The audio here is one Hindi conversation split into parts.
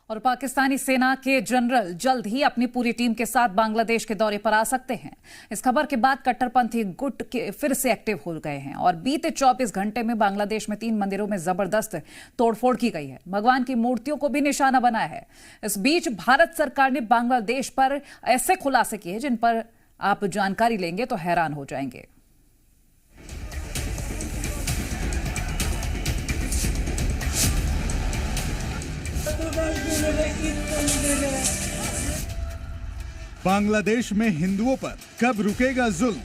और पाकिस्तानी सेना के जनरल जल्द ही अपनी पूरी टीम के साथ बांग्लादेश के दौरे पर आ सकते हैं। इस खबर के बाद कट्टरपंथी गुट के फिर से एक्टिव हो गए हैं और बीते 24 घंटे में बांग्लादेश में 3 मंदिरों में जबरदस्त तोड़फोड़ की गई है। भगवान की मूर्तियों को भी निशाना बनाया है। इस बीच भारत सरकार ने बांग्लादेश पर ऐसे खुलासे किए जिन पर आप जानकारी लेंगे तो हैरान हो जाएंगे। बांग्लादेश में हिंदुओं पर कब रुकेगा जुल्म?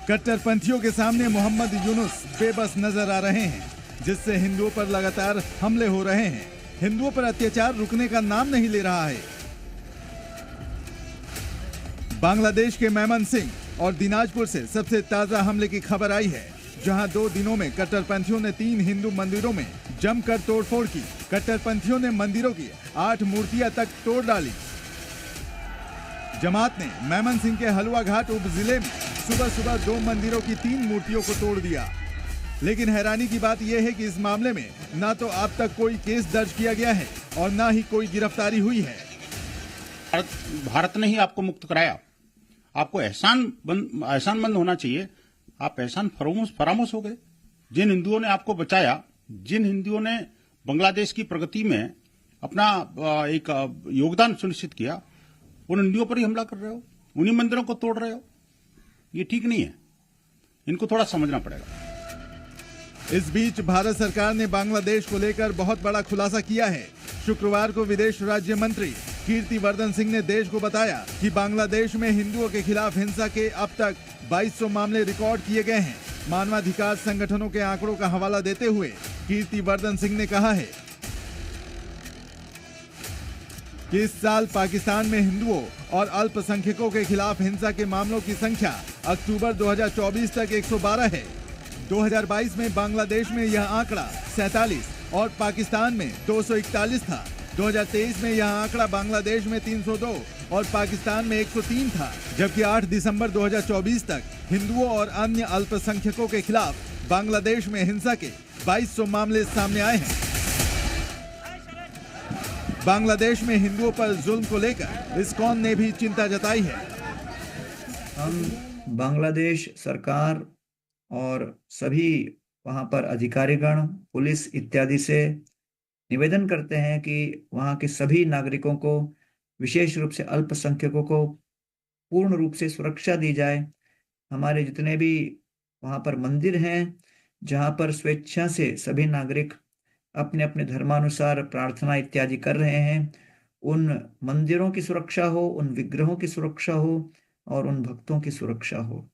कट्टरपंथियों के सामने मोहम्मद यूनुस बेबस नजर आ रहे हैं, जिससे हिंदुओं पर लगातार हमले हो रहे हैं। हिंदुओं पर अत्याचार रुकने का नाम नहीं ले रहा है। बांग्लादेश के मेमनसिंह और दिनाजपुर से सबसे ताजा हमले की खबर आई है, जहां 2 दिनों में कट्टरपंथियों ने 3 हिंदू मंदिरों में जमकर तोड़फोड़ की। कट्टरपंथियों ने मंदिरों की 8 मूर्तियां तक तोड़ डाली। जमात ने मेमनसिंह के हलवा घाट उप जिले में सुबह 2 मंदिरों की 3 मूर्तियों को तोड़ दिया। लेकिन हैरानी की बात यह है कि इस मामले में ना तो अब तक कोई केस दर्ज किया गया है और ना ही कोई गिरफ्तारी हुई है। भारत ने ही आपको मुक्त कराया, आपको एहसानमंद होना चाहिए। आप एहसान फरामोश हो गए। जिन हिंदुओं ने आपको बचाया, जिन हिंदुओं ने बांग्लादेश की प्रगति में अपना एक योगदान सुनिश्चित किया, उन हिंदुओं पर ही हमला कर रहे हो, उन्हीं मंदिरों को तोड़ रहे हो। ये ठीक नहीं है, इनको थोड़ा समझना पड़ेगा। इस बीच भारत सरकार ने बांग्लादेश को लेकर बहुत बड़ा खुलासा किया है। शुक्रवार को विदेश राज्य मंत्री कीर्तिवर्धन सिंह ने देश को बताया कि बांग्लादेश में हिंदुओं के खिलाफ हिंसा के अब तक 2200 मामले रिकॉर्ड किए गए हैं। मानवाधिकार संगठनों के आंकड़ों का हवाला देते हुए कीर्तिवर्धन सिंह ने कहा है कि इस साल पाकिस्तान में हिंदुओं और अल्पसंख्यकों के खिलाफ हिंसा के मामलों की संख्या अक्टूबर 2024 तक 112 है। 2022 में बांग्लादेश में यह आंकड़ा 47 और पाकिस्तान में 241 था। 2023 में यह आंकड़ा बांग्लादेश में 302 और पाकिस्तान में 103 था, जबकि 8 दिसंबर 2024 तक हिंदुओं और अन्य अल्पसंख्यकों के खिलाफ बांग्लादेश में हिंसा के 2200 मामले सामने आए हैं। बांग्लादेश में हिंदुओं पर जुल्म को लेकर इस्कॉन ने भी चिंता जताई है। हम बांग्लादेश सरकार और सभी वहां पर अधिकारीगण, पुलिस इत्यादि से निवेदन करते हैं कि वहां के सभी नागरिकों को, विशेष रूप से अल्पसंख्यकों को पूर्ण रूप से सुरक्षा दी जाए। हमारे जितने भी वहां पर मंदिर हैं, जहां पर स्वेच्छा से सभी नागरिक अपने अपने धर्मानुसार प्रार्थना इत्यादि कर रहे हैं, उन मंदिरों की सुरक्षा हो, उन विग्रहों की सुरक्षा हो और उन भक्तों की सुरक्षा हो।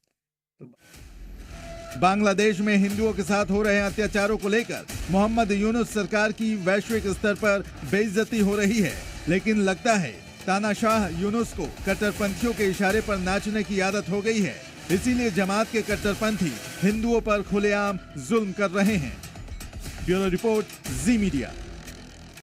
बांग्लादेश में हिंदुओं के साथ हो रहे अत्याचारों को लेकर मोहम्मद यूनुस सरकार की वैश्विक स्तर पर बेइज्जती हो रही है, लेकिन लगता है तानाशाह यूनुस को कट्टरपंथियों के इशारे पर नाचने की आदत हो गई है। इसीलिए जमात के कट्टरपंथी हिंदुओं पर खुलेआम जुल्म कर रहे हैं। ब्यूरो रिपोर्ट, जी मीडिया।